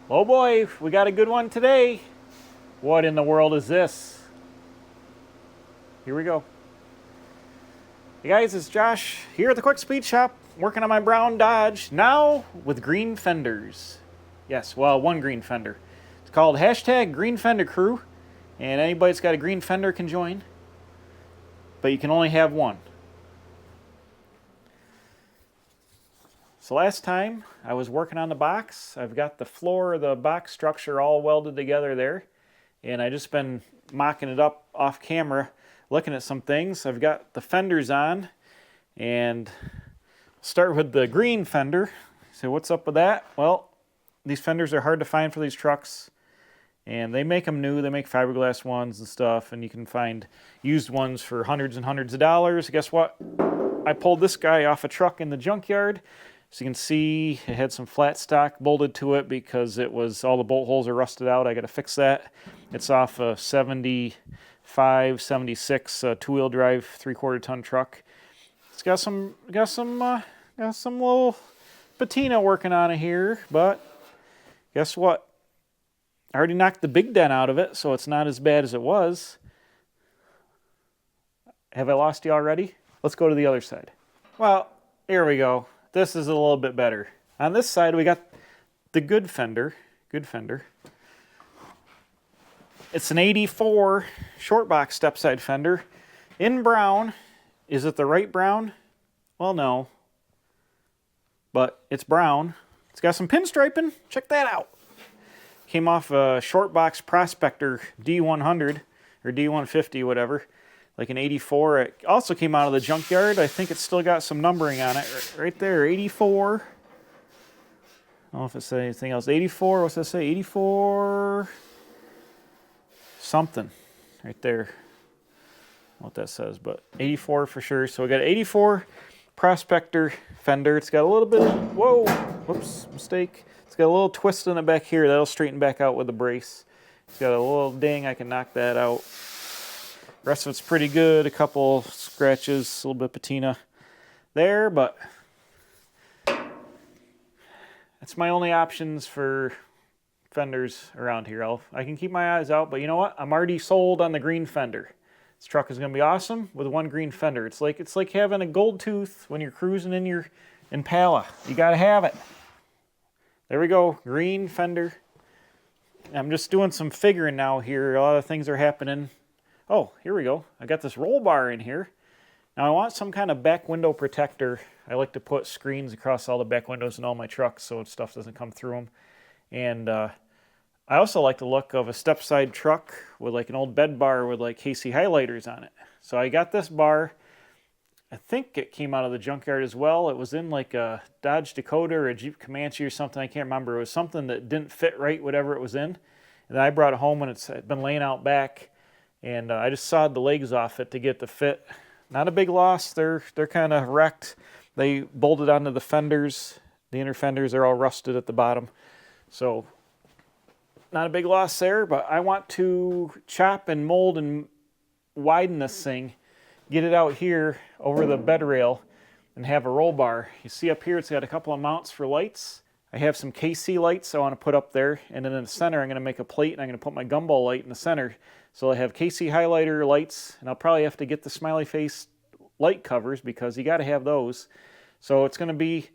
Oh boy, we got a good one today. What in the world is this? Here we go. Hey guys, it's Josh here at the Quick Speed Shop, working on my brown Dodge, now with green fenders. Yes, well, one green fender. It's called hashtag Green Fender Crew, and anybody that's got a green fender can join, but you can only have one. So last time I was working on the box. I've got the floor of the box structure all welded together there, and I just been mocking it up off camera, looking at some things. I've got the fenders on, and start with the green fender. So what's up with that? Well, these fenders are hard to find for these trucks, and they make them new. They make fiberglass ones and stuff, and you can find used ones for hundreds and hundreds of dollars. Guess what? I pulled this guy off a truck in the junkyard. So you can see it had some flat stock bolted to it because it was all the bolt holes are rusted out. I got to fix that. It's off a 75, 76 two-wheel drive 3/4 ton truck. It's got some little patina working on it here, but guess what? I already knocked the big dent out of it, so it's not as bad as it was. Have I lost you already? Let's go to the other side. Well, here we go. This is a little bit better. On this side, we got the good fender. It's an 84 short box Stepside fender in brown. Is it the right brown? Well, no. But it's brown. It's got some pinstriping. Check that out. Came off a short box Prospector D100 or D150, whatever. Like an 84. It also came out of the junkyard. I think it's still got some numbering on it. Right there, 84. I don't know if it says anything else. 84, what's that say? 84 something. Right there. I don't know what that says, but 84 for sure. So we got an 84 Prospector fender. It's got a little bit of, whoa, whoops, mistake. It's got a little twist in the back here. That'll straighten back out with the brace. It's got a little ding. I can knock that out. The rest of it's pretty good. A couple scratches, a little bit of patina there, but that's my only options for fenders around here. I can keep my eyes out, but you know what? I'm already sold on the green fender. This truck is going to be awesome with one green fender. It's like having a gold tooth when you're cruising in your Impala. You got to have it. There we go, green fender. I'm just doing some figuring now here. A lot of things are happening. Oh, here we go. I got this roll bar in here. Now I want some kind of back window protector. I like to put screens across all the back windows in all my trucks so stuff doesn't come through them. And I also like the look of a Stepside truck with like an old bed bar with like KC highlighters on it. So I got this bar. I think it came out of the junkyard as well. It was in like a Dodge Dakota or a Jeep Comanche or something. I can't remember. It was something that didn't fit right, whatever it was in. And then I brought it home and it's been laying out back. And I just sawed the legs off it to get the fit. Not a big loss. They're kind of wrecked. They bolted onto the fenders. The inner fenders are all rusted at the bottom. So not a big loss there, but I want to chop and mold and widen this thing, get it out here over the bed rail, and have a roll bar. You see up here it's got a couple of mounts for lights. I have some KC lights I want to put up there, and then in the center I'm going to make a plate and I'm going to put my gumball light in the center. So I have KC highlighter lights, and I'll probably have to get the smiley face light covers because you got to have those. So it's going to be,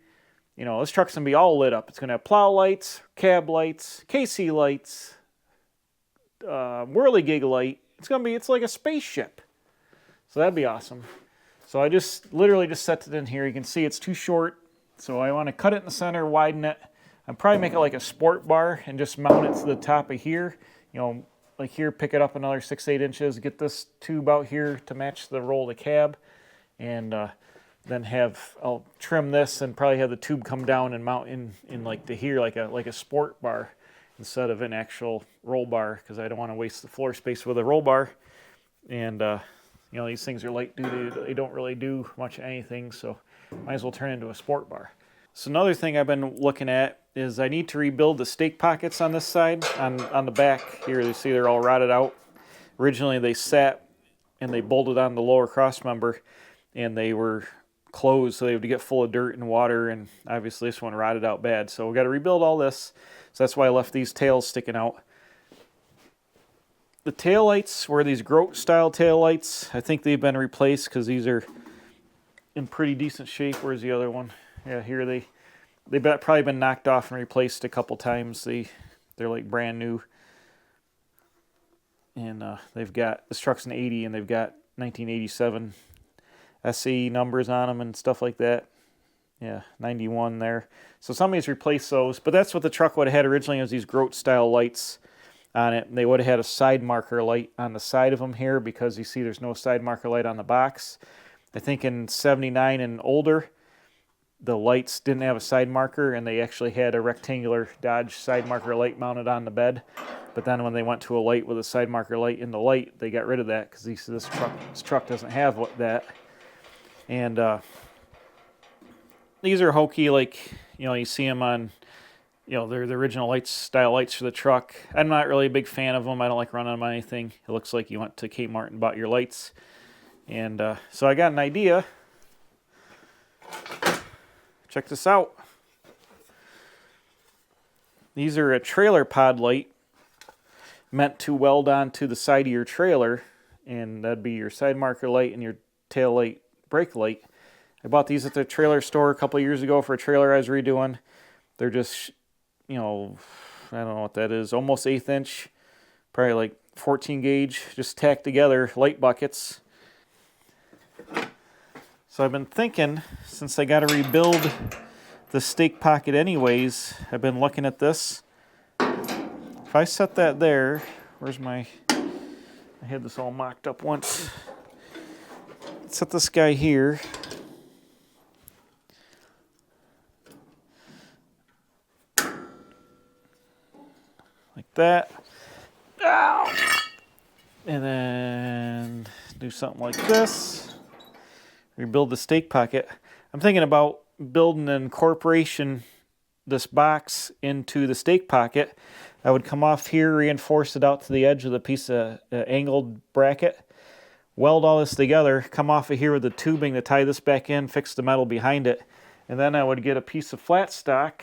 you know, this truck's going to be all lit up. It's going to have plow lights, cab lights, KC lights, whirligig light. It's like a spaceship. So that'd be awesome. So I literally just set it in here. You can see it's too short. So I want to cut it in the center, widen it. I'd probably make it like a sport bar and just mount it to the top of here. You know, like here, pick it up another 6-8 inches, get this tube out here to match the roll of the cab, and then I'll trim this and probably have the tube come down and mount in like to here, like a sport bar instead of an actual roll bar, because I don't want to waste the floor space with a roll bar. And you know, these things are light duty, they don't really do much of anything, so might as well turn into a sport bar. So another thing I've been looking at is I need to rebuild the stake pockets on this side. On the back here, you see they're all rotted out. Originally they sat and they bolted on the lower cross member and they were closed, so they would get full of dirt and water, and obviously this one rotted out bad. So we got to rebuild all this. So that's why I left these tails sticking out. The taillights were these Grote style taillights. I think they've been replaced because these are in pretty decent shape. Where's the other one? Yeah, here they've probably been knocked off and replaced a couple times. They're like brand new. And they've got, this truck's an 80 and they've got 1987 SE numbers on them and stuff like that. Yeah, 91 there. So somebody's replaced those, but that's what the truck would have had originally, was these Grote style lights on it. And they would have had a side marker light on the side of them here, because you see there's no side marker light on the box. I think in 79 and older, the lights didn't have a side marker, and they actually had a rectangular Dodge side marker light mounted on the bed. But then when they went to a light with a side marker light in the light, they got rid of that, because this truck doesn't have that. And these are hokey, like, you know, you see them on, you know, they're the original style lights for the truck. I'm not really a big fan of them. I don't like running them on anything. It looks like you went to Kmart and bought your lights. And so I got an idea. Check this out. These are a trailer pod light meant to weld onto the side of your trailer, and that'd be your side marker light and your tail light brake light. I bought these at the trailer store a couple years ago for a trailer I was redoing. They're just, you know, I don't know what that is, almost 1/8 inch, probably like 14 gauge, just tacked together light buckets. So I've been thinking, since I got to rebuild the stake pocket anyways, I've been looking at this. If I set that there, where's my, I had this all mocked up once. Set this guy here. Like that. Ow! And then do something like this. Rebuild the stake pocket. I'm thinking about building an incorporation, this box into the stake pocket. I would come off here, reinforce it out to the edge with a piece of angled bracket, weld all this together, come off of here with the tubing to tie this back in, fix the metal behind it, and then I would get a piece of flat stock,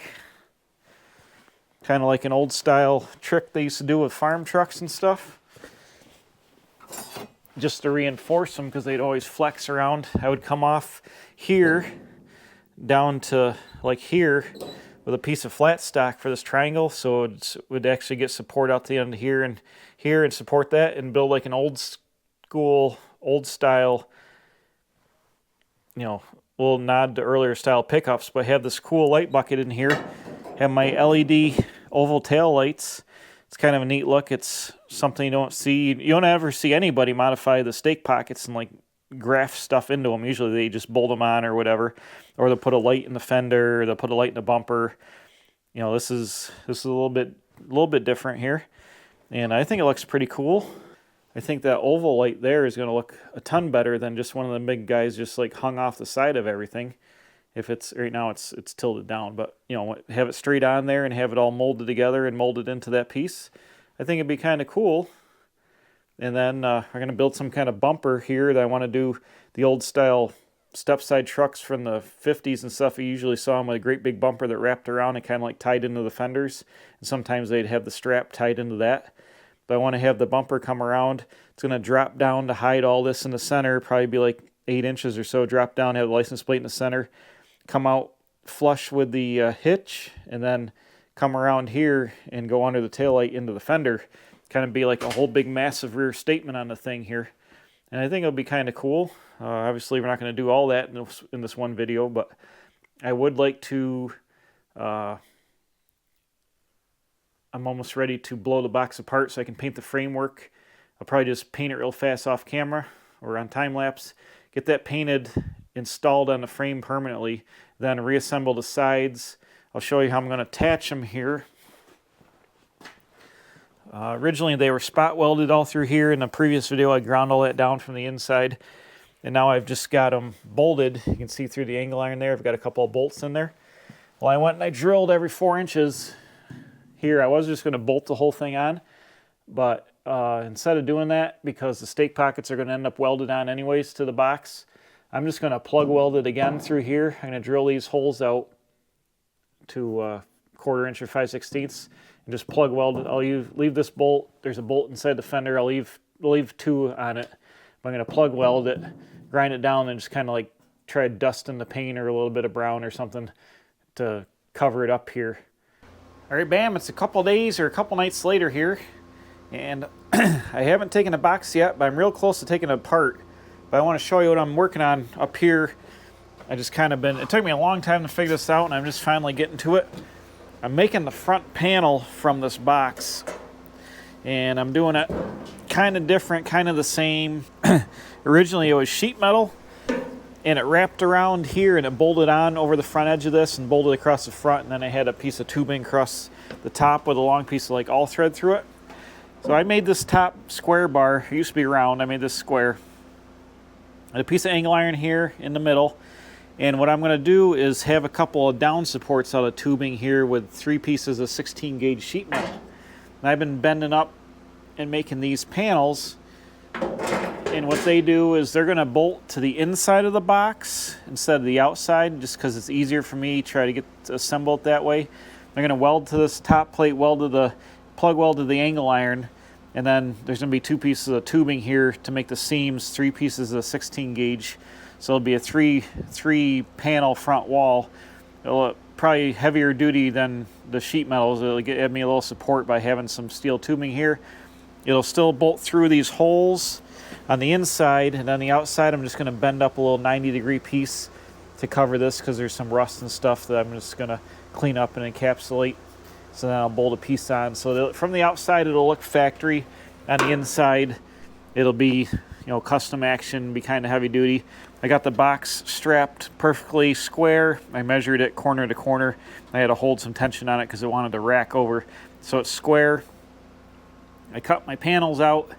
kind of like an old style trick they used to do with farm trucks and stuff, just to reinforce them because they'd always flex around. I would come off here down to like here with a piece of flat stock for this triangle, so it would actually get support out the end of here and support that, and build like an old school, old style, you know, little nod to earlier style pickups, but have this cool light bucket in here, have my LED oval tail lights. It's kind of a neat look. It's something you don't see. You don't ever see anybody modify the stake pockets and like graft stuff into them. Usually they just bolt them on or whatever, or they'll put a light in the fender, or they'll put a light in the bumper. You know, this is a little bit different here, and I think it looks pretty cool. I think that oval light there is going to look a ton better than just one of the big guys just like hung off the side of everything. If it's right now it's tilted down, but you know, have it straight on there and have it all molded together and molded into that piece. I think it'd be kind of cool. And then we're going to build some kind of bumper here that I want to do the old style Stepside trucks from the 50s and stuff. You usually saw them with a great big bumper that wrapped around and kind of like tied into the fenders. And sometimes they'd have the strap tied into that. But I want to have the bumper come around. It's going to drop down to hide all this in the center, probably be like 8 inches or so, drop down, have the license plate in the center, come out flush with the hitch, and then come around here and go under the taillight into the fender. Kind of be like a whole big massive rear statement on the thing here. And I think it'll be kind of cool. Obviously, we're not going to do all that in this one video, but I would like to... I'm almost ready to blow the box apart so I can paint the framework. I'll probably just paint it real fast off camera or on time-lapse. Get that painted, installed on the frame permanently, then reassemble the sides. I'll show you how I'm going to attach them here. Originally they were spot welded all through here. In the previous video I ground all that down from the inside, and now I've just got them bolted. You can see through the angle iron there, I've got a couple of bolts in there. Well, I went and I drilled every 4 inches here. I was just going to bolt the whole thing on, but instead of doing that, because the stake pockets are going to end up welded on anyways to the box, I'm just going to plug weld it again through here. I'm going to drill these holes out to 1/4 or 5/16, and just plug weld it. I'll leave this bolt. There's a bolt inside the fender. I'll leave 2 on it. I'm going to plug weld it, grind it down, and just kind of like try dusting the paint or a little bit of brown or something to cover it up here. All right, bam, it's a couple days or a couple nights later here, and I haven't taken a box yet, but I'm real close to taking it apart. But I want to show you what I'm working on up here. I just kind of it took me a long time to figure this out, and I'm just finally getting to it. I'm making the front panel from this box, and I'm doing it kind of different, kind of the same. Originally it was sheet metal, and it wrapped around here and it bolted on over the front edge of this and bolted across the front, and then I had a piece of tubing across the top with a long piece of like all thread through it. So I made this top square bar. It used to be round. I made this square. And a piece of angle iron here in the middle. And what I'm going to do is have a couple of down supports out of tubing here with 3 pieces of 16 gauge sheet metal. And I've been bending up and making these panels. And what they do is they're going to bolt to the inside of the box instead of the outside, just because it's easier for me to try to get to assemble it that way. They're going to weld to this top plate, plug weld to the angle iron, and then there's going to be 2 pieces of tubing here to make the seams, 3 pieces of 16 gauge. So it'll be a three panel front wall. It'll probably heavier duty than the sheet metals. It'll give me a little support by having some steel tubing here. It'll still bolt through these holes on the inside, and on the outside I'm just going to bend up a little 90-degree piece to cover this because there's some rust and stuff that I'm just going to clean up and encapsulate. So then I'll bolt a piece on. So from the outside it'll look factory. On the inside it'll be, custom action, be kind of heavy duty. I got the box strapped perfectly square. I measured it corner to corner. I had to hold some tension on it because it wanted to rack over. So it's square. I cut my panels out,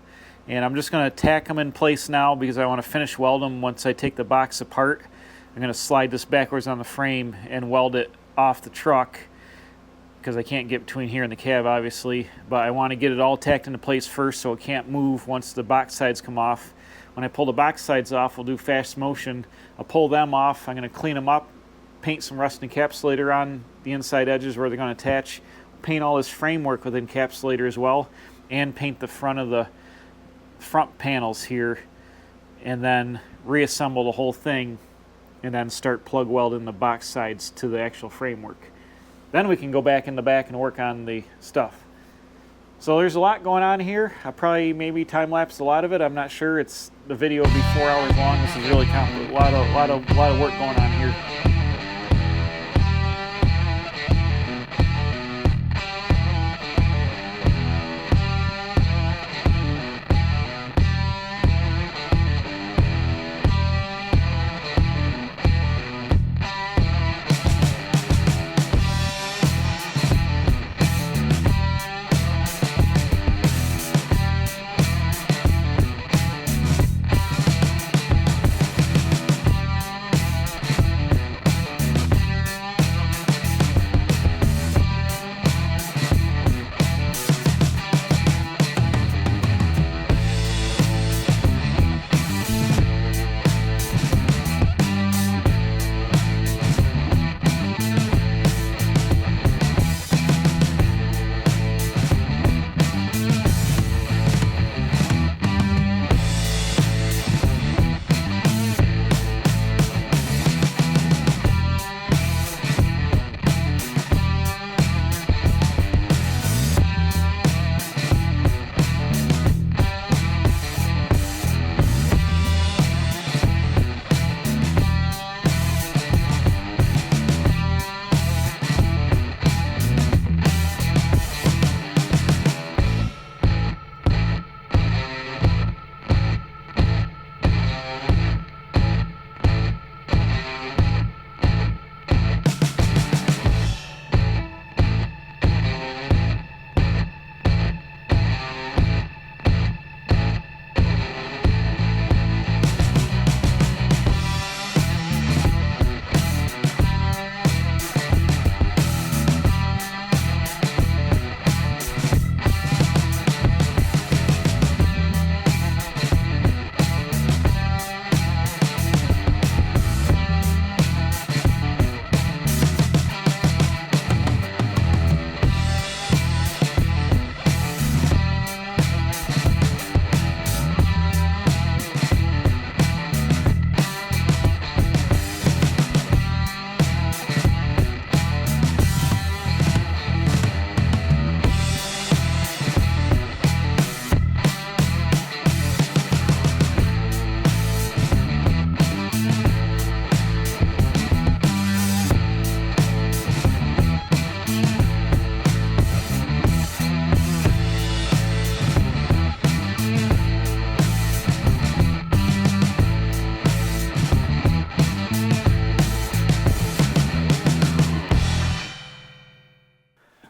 and I'm just going to tack them in place now because I want to finish weld them once I take the box apart. I'm going to slide this backwards on the frame and weld it off the truck because I can't get between here and the cab, obviously. But I want to get it all tacked into place first so it can't move once the box sides come off. When I pull the box sides off, we'll do fast motion. I'll pull them off. I'm going to clean them up, paint some rust encapsulator on the inside edges where they're going to attach, paint all this framework with encapsulator as well, and paint the front of the front panels here, and then reassemble the whole thing, and then start plug welding the box sides to the actual framework. Then we can go back in the back and work on the stuff. So there's a lot going on here. I probably maybe time-lapsed a lot of it. I'm not sure. The video will be 4 hours long. This is really complicated. A lot of work going on here.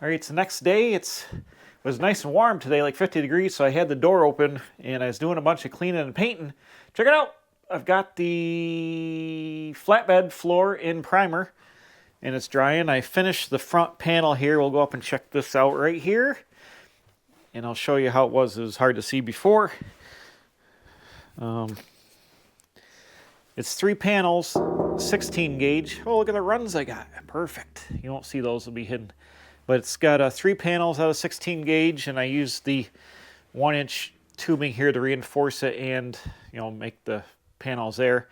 All right, it's the next day. It was nice and warm today, like 50 degrees, so I had the door open and I was doing a bunch of cleaning and painting. Check it out. I've got the flatbed floor in primer and it's drying. I finished the front panel here. We'll go up and check this out right here. And I'll show you how it was. It was hard to see before. It's 3 panels, 16 gauge. Oh, look at the runs I got. Perfect. You won't see those, will be hidden. But it's got 3 panels out of 16 gauge, and I used the 1-inch tubing here to reinforce it and, you know, make the panels there.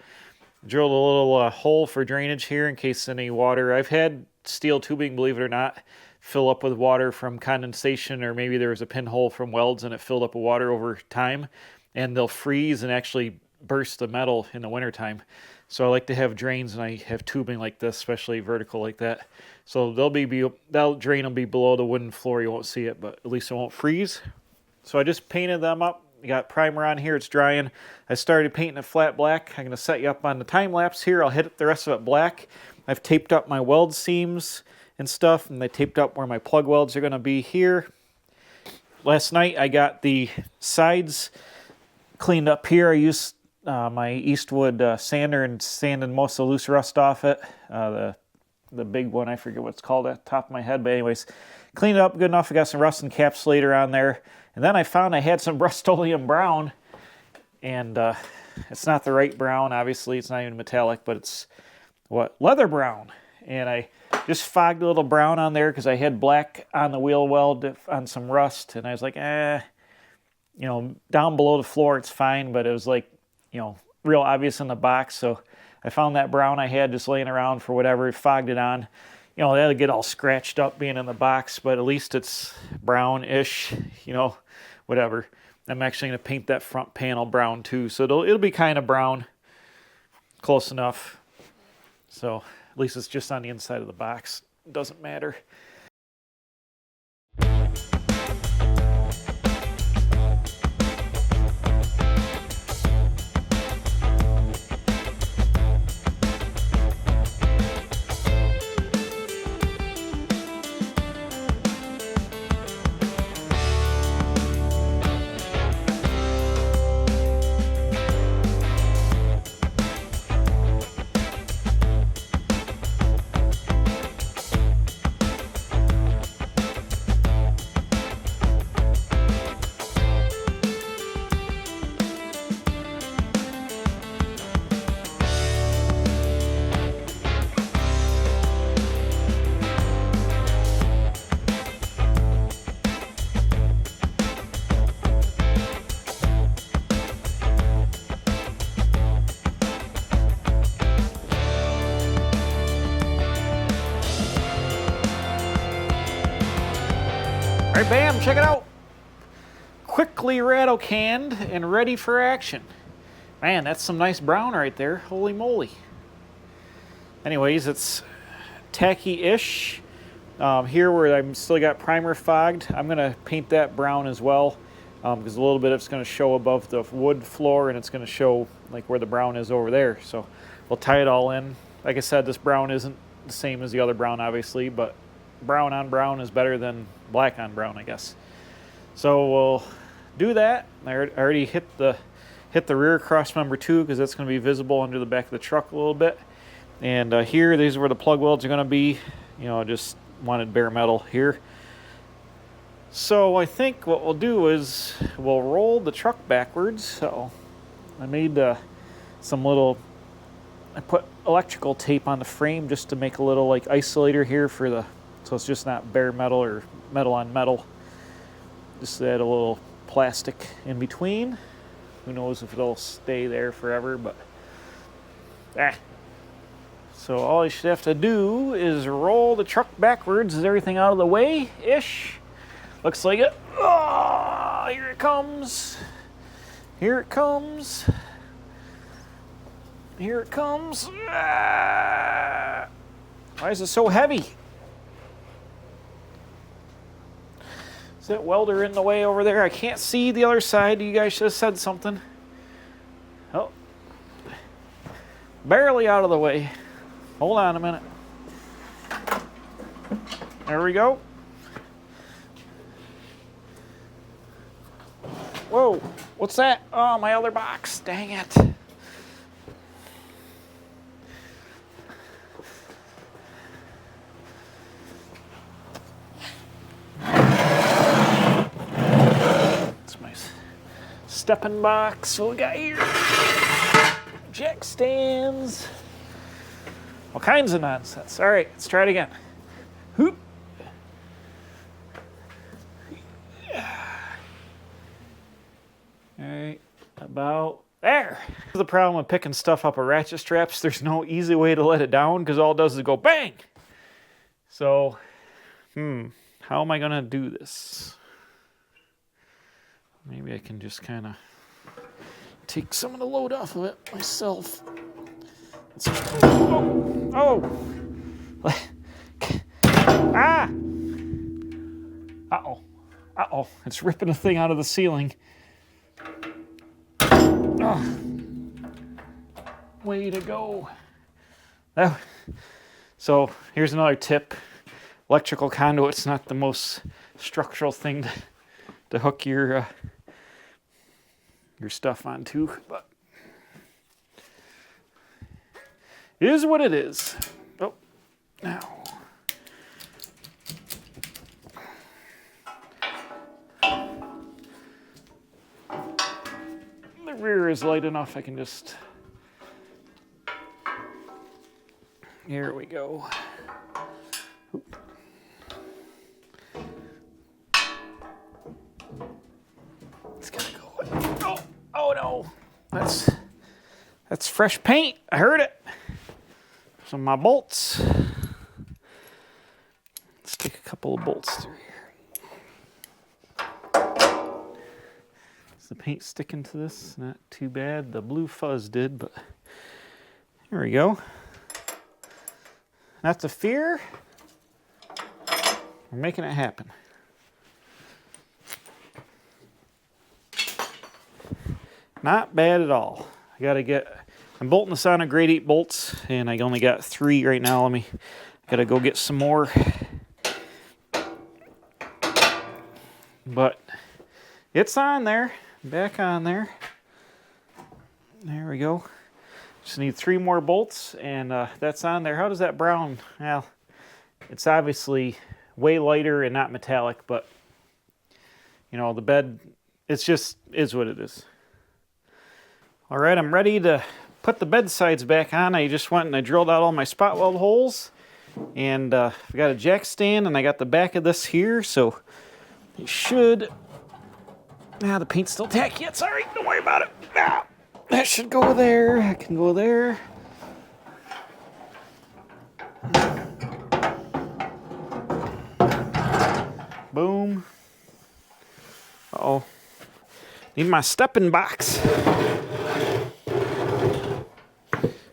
Drilled a little hole for drainage here in case any water. I've had steel tubing, believe it or not, fill up with water from condensation, or maybe there was a pinhole from welds and it filled up with water over time, and they'll freeze and actually burst the metal in the wintertime. So I like to have drains, and I have tubing like this, especially vertical like that. So that drain will be below the wooden floor. You won't see it, but at least it won't freeze. So I just painted them up. You got primer on here, it's drying. I started painting it flat black. I'm gonna set you up on the time lapse here. I'll hit the rest of it black. I've taped up my weld seams and stuff, and I taped up where my plug welds are gonna be here. Last night I got the sides cleaned up here. I used my Eastwood sander and sanded most of the loose rust off it. The big one, I forget what it's called at the top of my head, but anyways, cleaned it up good enough. I got some rust encapsulator on there. And then I found I had some Rust-Oleum brown, and it's not the right brown, obviously. It's not even metallic, but it's, leather brown. And I just fogged a little brown on there because I had black on the wheel weld on some rust. And I was like, you know, down below the floor it's fine, but it was like, you know, real obvious in the box. So I found that brown I had just laying around for whatever, fogged it on. You know, that'll get all scratched up being in the box, but at least it's brown-ish, you know, whatever. I'm actually going to paint that front panel brown too, so it'll be kind of brown, close enough. So at least it's just on the inside of the box. It doesn't matter. All right, bam, check it out. Quickly rattle canned and ready for action. Man, that's some nice brown right there. Holy moly. Anyways, it's tacky-ish. Here where I'm still got primer fogged, I'm gonna paint that brown as well, because a little bit of it's gonna show above the wood floor, and it's gonna show like where the brown is over there. So we'll tie it all in. Like I said, this brown isn't the same as the other brown, obviously, but brown on brown is better than black on brown, I guess. So we'll do that. I already hit the rear cross member too, because that's going to be visible under the back of the truck a little bit. And here, these are where the plug welds are going to be. You know, just wanted bare metal here. So I think what we'll do is we'll roll the truck backwards. So I made I put electrical tape on the frame just to make a little like isolator here for so it's just not bare metal or metal on metal. Just add a little plastic in between. Who knows if it'll stay there forever, but So all you should have to do is roll the truck backwards. Is everything out of the way-ish? Looks like it. Oh, here it comes. Here it comes. Here it comes. Why is it so heavy? Is that welder in the way over there? I can't see the other side. You guys should have said something. Oh. Barely out of the way. Hold on a minute. There we go. Whoa, what's that? Oh, my other box, dang it. That's my stepping box. What we got here? Jack stands. All kinds of nonsense. All right, let's try it again. Hoop. All right, about there. The problem with picking stuff up with ratchet straps, there's no easy way to let it down because all it does is go bang. So, how am I gonna do this? Maybe I can just kind of take some of the load off of it myself. Oh! Ah! Uh-oh. Uh-oh. It's ripping a thing out of the ceiling. Oh. Way to go. So here's another tip. Electrical conduit's not the most structural thing to hook your stuff onto, but it is what it is. Oh, now. The rear is light enough, I can just... Here we go. Oop. It's gotta go. Oh no. That's fresh paint. I heard it. Some of my bolts. Stick a couple of bolts through here. Is the paint sticking to this? Not too bad. The blue fuzz did, but here we go. Not to fear. We're making it happen. Not bad at all. I'm bolting this on a grade 8 bolts, and I only got 3 right now. I gotta go get some more. But it's on there, back on there. There we go. Just need 3 more bolts, and that's on there. How does that brown? Well, it's obviously way lighter and not metallic, but you know, the bed, it's just is what it is. All right, I'm ready to put the bed sides back on. I just went and I drilled out all my spot weld holes, and I got a jack stand, and I got the back of this here, so it should. The paint's still tacky. It's all right. Don't worry about it. That should go there. I can go there. Boom. Uh-oh. Need my stepping box.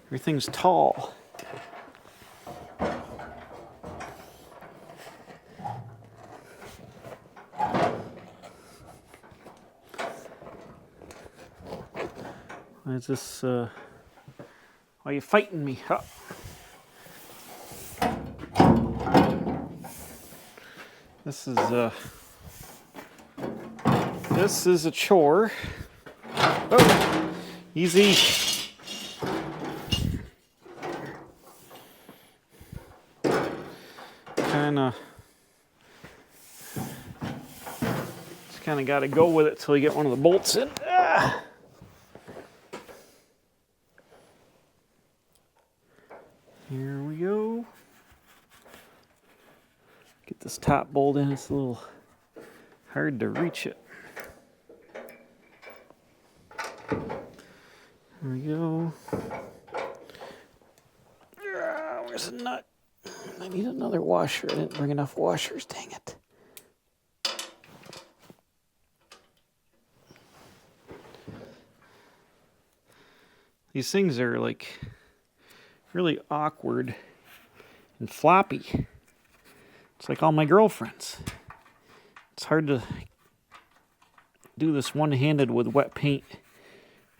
Everything's tall. Is this, why are you fighting me? Oh. This is a chore. Oh, easy. Just kind of got to go with it till you get one of the bolts in. Here we go. Get this top bolt in. It's a little hard to reach it. There we go. Where's the nut? I need another washer. I didn't bring enough washers. Dang it. These things are like really awkward and floppy. It's like all my girlfriends. It's hard to do this one-handed with wet paint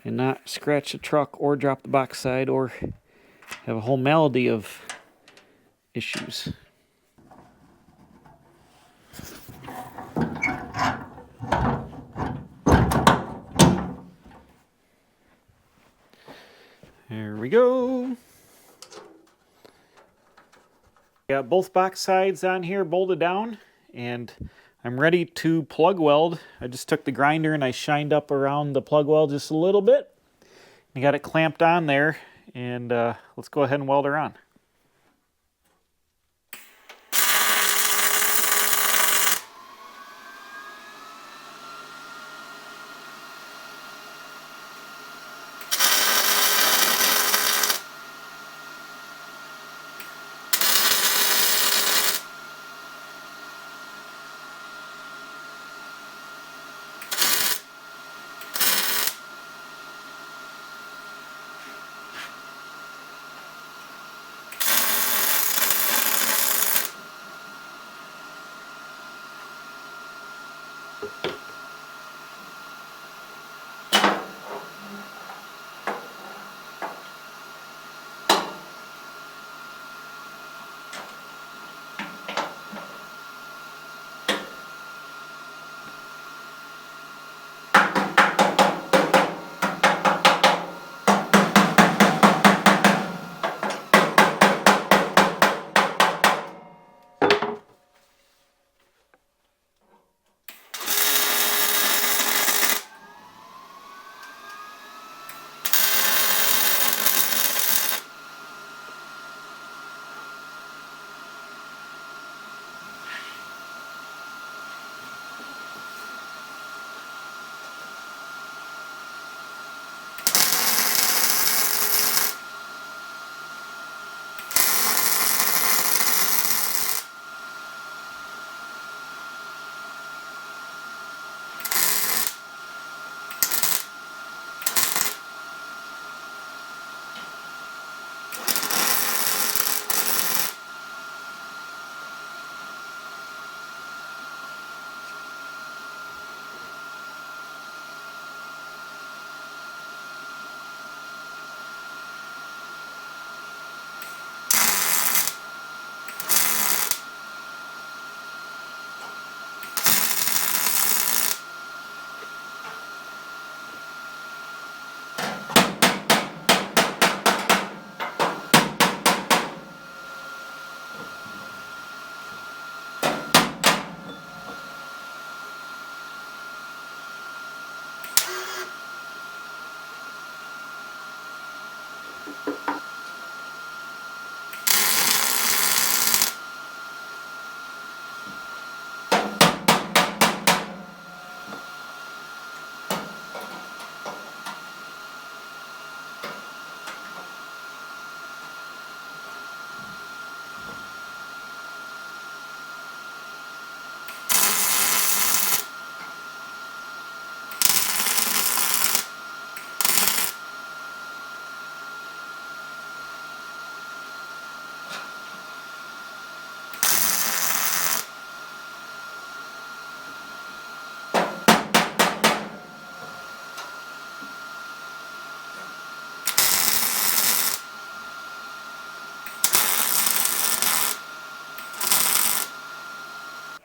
and not scratch the truck or drop the box side or have a whole malady of issues. go. Got both box sides on here bolted down, and I'm ready to plug weld. I just took the grinder and I shined up around the plug weld just a little bit. I got it clamped on there, and let's go ahead and weld her on.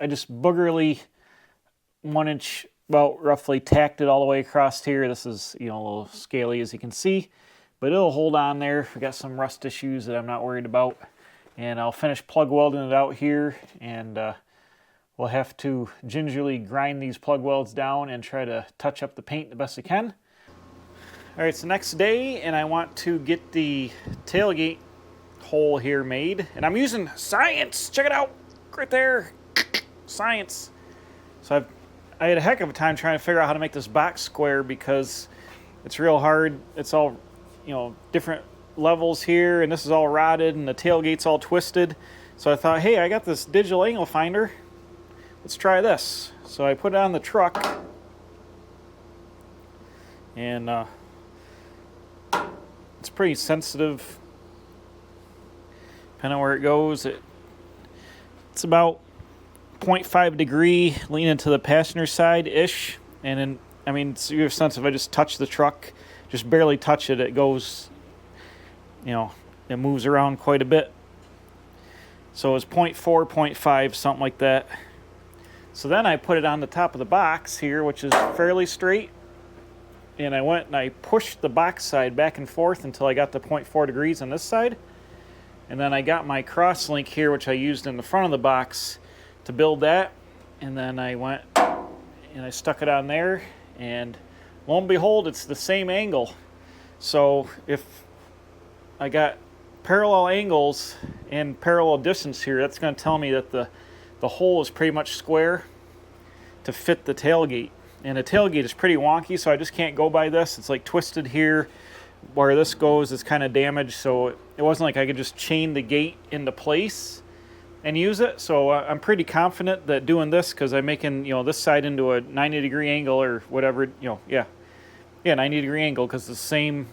I just boogerly 1 inch, about roughly tacked it all the way across here. This is, a little scaly as you can see, but it'll hold on there. We got some rust issues that I'm not worried about. And I'll finish plug welding it out here, and we'll have to gingerly grind these plug welds down and try to touch up the paint the best I can. All right, it's the next day, and I want to get the tailgate hole here made. And I'm using science. Check it out, right there. Science. So I had a heck of a time trying to figure out how to make this box square because it's real hard. It's all, different levels here, and this is all rotted, and the tailgate's all twisted. So I thought, hey, I got this digital angle finder. Let's try this. So I put it on the truck, and it's pretty sensitive. Depending on where it goes, it's about 0.5 degree leaning to the passenger side-ish. And then, so you have a sense if I just touch the truck, just barely touch it, it goes, it moves around quite a bit. So it's 0.4, 0.5, something like that. So then I put it on the top of the box here, which is fairly straight. and I went and I pushed the box side back and forth until I got to 0.4 degrees on this side. And then I got my cross link here, which I used in the front of the box to build that. And then I went and I stuck it on there, and lo and behold, it's the same angle. So if I got parallel angles and parallel distance here, that's going to tell me that the hole is pretty much square to fit the tailgate. And the tailgate is pretty wonky, so I just can't go by this. It's like twisted here. Where this goes is kind of damaged, so it wasn't like I could just chain the gate into place and use it. So I'm pretty confident that doing this, because I'm making, you know, this side into a 90-degree angle or whatever, you know, yeah, 90-degree angle, because the same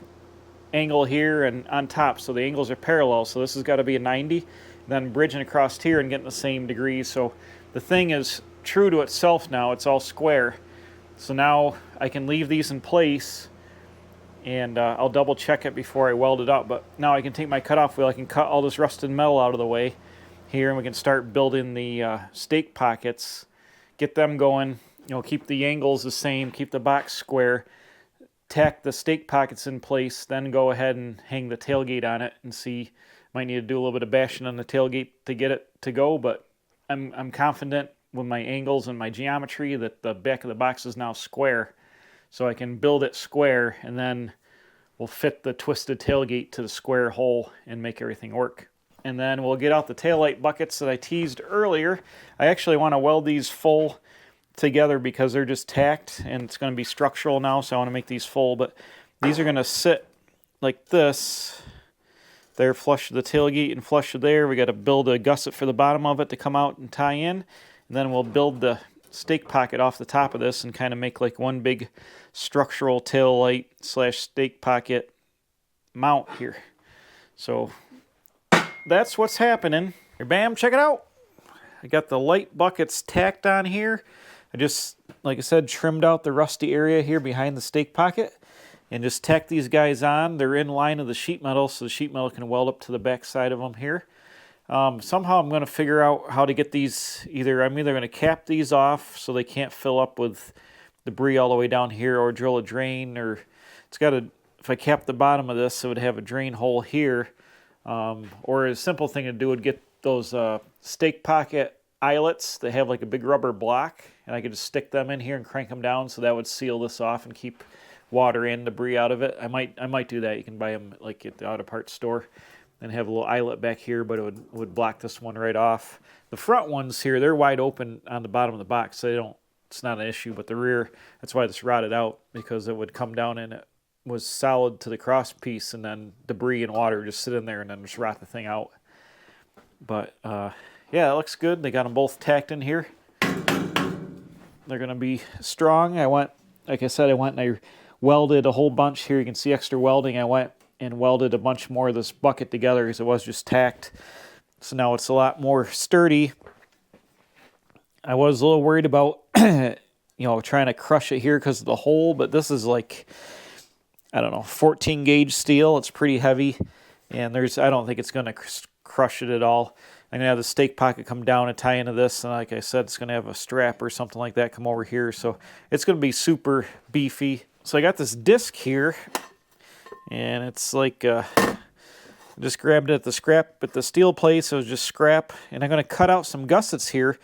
angle here and on top, so the angles are parallel. So this has got to be a 90, then bridging across here and getting the same degrees. So the thing is true to itself now. It's all square. So now I can leave these in place, and I'll double check it before I weld it up. But now I can take my cutoff wheel, I can cut all this rusted metal out of the way here, and we can start building the stake pockets, get them going, you know, keep the angles the same, keep the box square, tack the stake pockets in place, then go ahead and hang the tailgate on it and see. Might need to do a little bit of bashing on the tailgate to get it to go, but I'm confident with my angles and my geometry that the back of the box is now square. So I can build it square, and then we'll fit the twisted tailgate to the square hole and make everything work. And then we'll get out the taillight buckets that I teased earlier. I actually want to weld these full together because they're just tacked, and it's going to be structural now, so I want to make these full. But these are going to sit like this. They're flush to the tailgate and flush to there. We got to build a gusset for the bottom of it to come out and tie in. And then we'll build the stake pocket off the top of this and kind of make like one big structural tail light / stake pocket mount here. So that's what's happening. Here, bam, check it out. I got the light buckets tacked on here. I just, like I said, trimmed out the rusty area here behind the stake pocket and just tacked these guys on. They're in line of the sheet metal, so the sheet metal can weld up to the back side of them here. Somehow I'm going to figure out how to get these, I'm either going to cap these off so they can't fill up with debris all the way down here, or drill a drain, or it's got to, if I cap the bottom of this, it would have a drain hole here. Or a simple thing to do would get those stake pocket eyelets that have like a big rubber block, and I could just stick them in here and crank them down, so that would seal this off and keep water and debris out of it. I might do that. You can buy them like at the auto parts store and have a little eyelet back here, but it would block this one right off. The front ones here, they're wide open on the bottom of the box, so it's not an issue. But the rear, that's why this rotted out, because it would come down and it was solid to the cross piece, and then debris and water would just sit in there and then just rot the thing out. But yeah, it looks good. They got them both tacked in here. They're going to be strong. Like I said, I went and I welded a whole bunch here. You can see extra welding. I went and welded a bunch more of this bucket together because it was just tacked. So now it's a lot more sturdy. I was a little worried about, trying to crush it here because of the hole, but this is like, 14 gauge steel. It's pretty heavy, and I don't think it's going to crush it at all. I'm going to have the stake pocket come down and tie into this, and like I said, it's going to have a strap or something like that come over here, so it's going to be super beefy. So I got this disc here, and it's like, just grabbed it at the steel place. It was just scrap, and I'm going to cut out some gussets here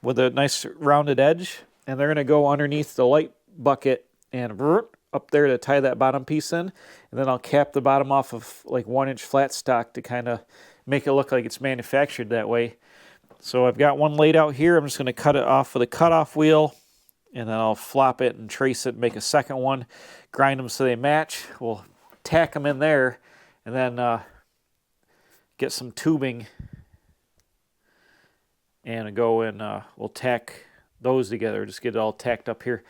with a nice rounded edge, and they're going to go underneath the light bucket and up there to tie that bottom piece in, and then I'll cap the bottom off of like 1-inch flat stock to kind of make it look like it's manufactured that way. So I've got one laid out here. I'm just going to cut it off with a cutoff wheel, and then I'll flop it and trace it and make a second one, grind them so they match. We'll tack them in there, and then get some tubing and go and we'll tack those together. Just get it all tacked up here.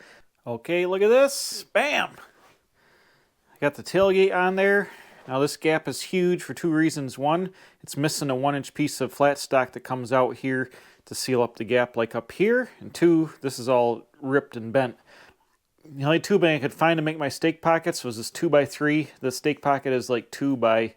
Okay, look at this. Bam! I got the tailgate on there. Now this gap is huge for two reasons. One, it's missing a 1-inch piece of flat stock that comes out here to seal up the gap like up here. And two, this is all ripped and bent. The only tubing I could find to make my stake pockets was this 2x3. The stake pocket is like 2 by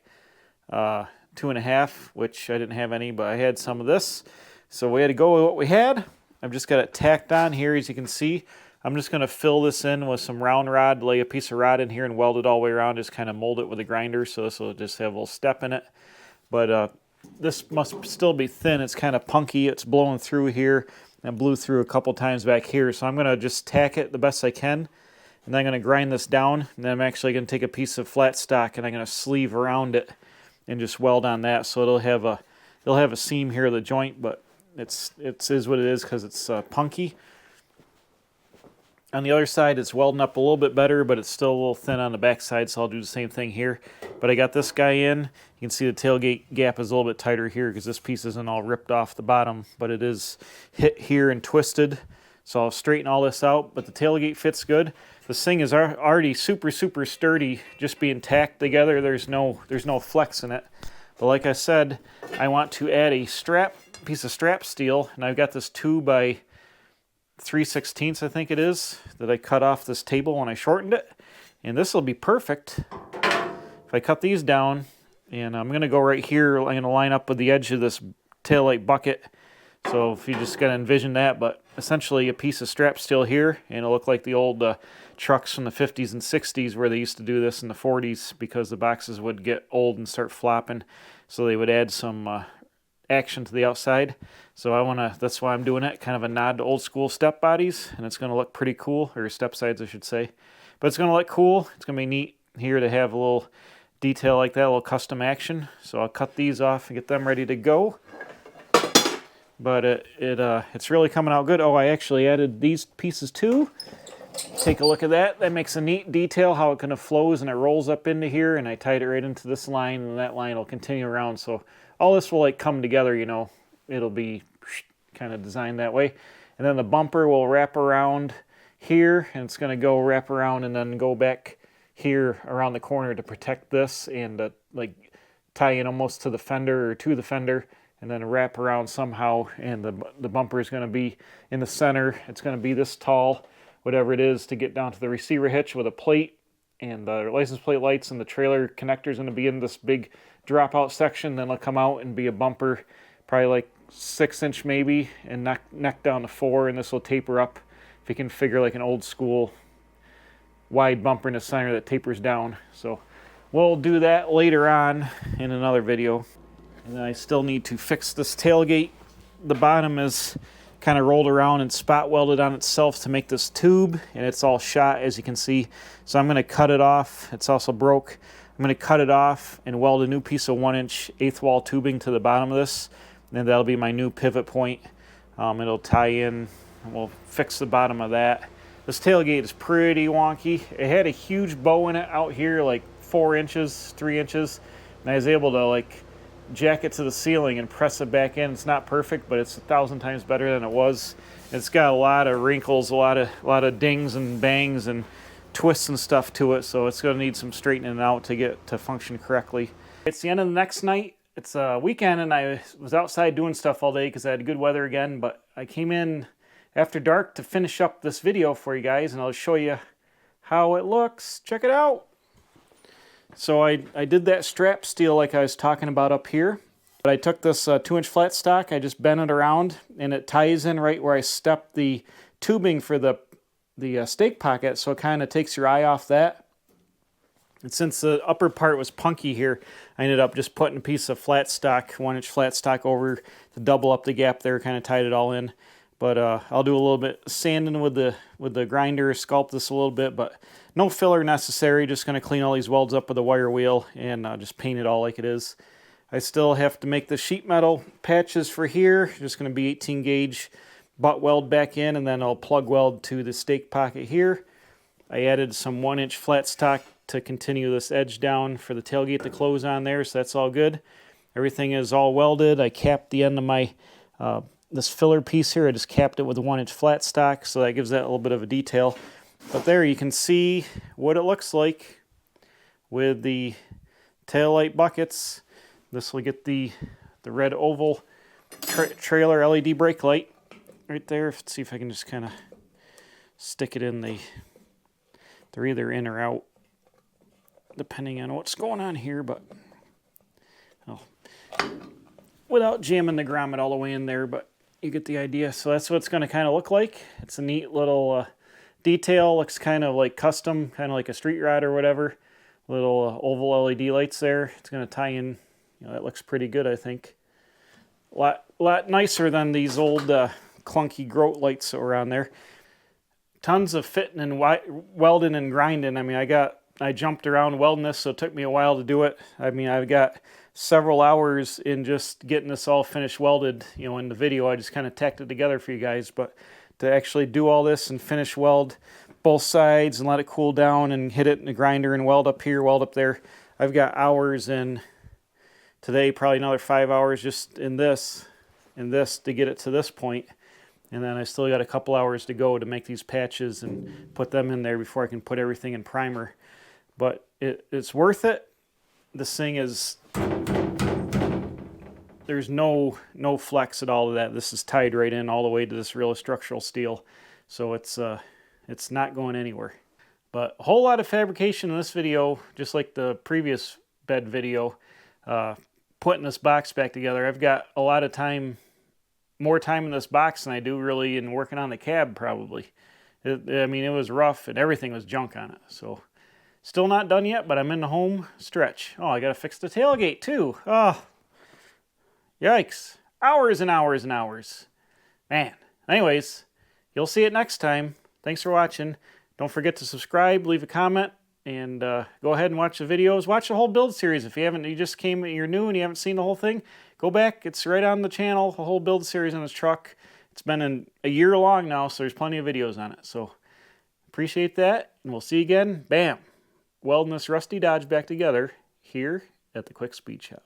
2.5, which I didn't have any, but I had some of this. So we had to go with what we had. I've just got it tacked on here, as you can see. I'm just going to fill this in with some round rod, lay a piece of rod in here and weld it all the way around, just kind of mold it with a grinder, so this will just have a little step in it. But this must still be thin. It's kind of punky. It's blowing through here and blew through a couple times back here. So I'm going to just tack it the best I can. And then I'm going to grind this down. And then I'm actually going to take a piece of flat stock and I'm going to sleeve around it and just weld on that. So it'll have a seam here of the joint, but it is what it is because it's punky. On the other side, it's welding up a little bit better, but it's still a little thin on the back side, so I'll do the same thing here. But I got this guy in. You can see the tailgate gap is a little bit tighter here because this piece isn't all ripped off the bottom, but it is hit here and twisted. So I'll straighten all this out, but the tailgate fits good. This thing is already super, super sturdy, just being tacked together. There's no flex in it. But like I said, I want to add a piece of strap steel, and I've got this 2 by 3/16 I think it is, that I cut off this table when I shortened it. And this will be perfect if I cut these down, and I'm going to go right here. I'm going to line up with the edge of this taillight bucket. So if you just got to envision that, but essentially a piece of strap steel here, and it'll look like the old trucks from the 50s and 60s where they used to do this in the 40s because the boxes would get old and start flopping. So they would add some action to the outside. So that's why I'm doing it, kind of a nod to old school step bodies, and it's going to look pretty cool, or step sides I should say. But it's going to look cool. It's going to be neat here to have a little detail like that, a little custom action. So I'll cut these off and get them ready to go. But it's really coming out good. Oh, I actually added these pieces too. Take a look at that. That makes a neat detail, how it kind of flows and it rolls up into here, and I tied it right into this line, and that line will continue around. So all this will like come together, you know. It'll be kind of designed that way. And then the bumper will wrap around here, and it's going to go wrap around and then go back here around the corner to protect this, and like tie in almost to the fender or to the fender, and then wrap around somehow. And the bumper is going to be in the center. It's going to be this tall, whatever it is, to get down to the receiver hitch with a plate, and the license plate lights and the trailer connector is going to be in this big dropout section. Then it'll come out and be a bumper, probably like 6-inch maybe, and neck down to 4, and this will taper up. If you can figure like an old school wide bumper in the center that tapers down. So we'll do that later on in another video. And then I still need to fix this tailgate. The bottom is kind of rolled around and spot welded on itself to make this tube, and it's all shot, as you can see. So I'm going to cut it off. It's also broke. I'm going to cut it off and weld a new piece of 1-inch 1/8 wall tubing to the bottom of this, and that'll be my new pivot point. It'll tie in, and we'll fix the bottom of that. This tailgate is pretty wonky. It had a huge bow in it out here, like 4 inches, 3 inches, and I was able to like jack it to the ceiling and press it back in. It's not perfect, but it's 1,000 times better than it was. It's got a lot of wrinkles, a lot of dings and bangs and twists and stuff to it, so it's going to need some straightening out to get to function correctly. It's the end of the next night. It's a weekend, and I was outside doing stuff all day because I had good weather again, but I came in after dark to finish up this video for you guys, and I'll show you how it looks. Check it out. So I did that strap steel like I was talking about up here, but I took this 2-inch flat stock, I just bent it around, and it ties in right where I stepped the tubing for the stake pocket, so it kind of takes your eye off that. And since the upper part was punky here, I ended up just putting a piece of flat stock, 1-inch flat stock over to double up the gap there, kind of tied it all in. But I'll do a little bit of sanding with the grinder, sculpt this a little bit, but no filler necessary. Just going to clean all these welds up with a wire wheel and just paint it all like it is. I still have to make the sheet metal patches for here. Just going to be 18 gauge butt weld back in, and then I'll plug weld to the stake pocket here. I added some 1-inch flat stock to continue this edge down for the tailgate to close on there, so that's all good. Everything is all welded. I capped the end of my this filler piece here. I just capped it with a 1-inch flat stock, so that gives that a little bit of a detail. But there you can see what it looks like with the taillight buckets. This will get the red oval trailer LED brake light right there. Let's see if I can just kind of stick it in they're either in or out depending on what's going on here, but without jamming the grommet all the way in there, but you get the idea. So that's what it's going to kind of look like. It's a neat little Detail looks kind of like custom, kind of like a street rod or whatever. Little oval LED lights there. It's going to tie in. That looks pretty good, I think. A lot nicer than these old clunky grout lights that were on there. Tons of fitting and welding and grinding. I mean, I jumped around welding this, so it took me a while to do it. I mean, I've got several hours in just getting this all finished welded. In the video, I just kind of tacked it together for you guys, but to actually do all this and finish weld both sides and let it cool down and hit it in the grinder and weld up here, weld up there, I've got hours in today, probably another 5 hours just in this to get it to this point. And then I still got a couple hours to go to make these patches and put them in there before I can put everything in primer. But it's worth it. This thing is, there's no flex at all to that. This is tied right in all the way to this real structural steel. So it's not going anywhere. But a whole lot of fabrication in this video, just like the previous bed video, putting this box back together. I've got a lot of time, more time in this box than I do really in working on the cab probably. I mean, it was rough and everything was junk on it. So still not done yet, but I'm in the home stretch. Oh, I got to fix the tailgate too. Oh, yikes. Hours and hours and hours. Man. Anyways, you'll see it next time. Thanks for watching. Don't forget to subscribe, leave a comment, and go ahead and watch the videos. Watch the whole build series. If you haven't, you're new and you haven't seen the whole thing, go back. It's right on the channel, the whole build series on this truck. It's been a year long now, so there's plenty of videos on it. So appreciate that, and we'll see you again. Bam! Welding this rusty Dodge back together here at the Quick Speed Shop.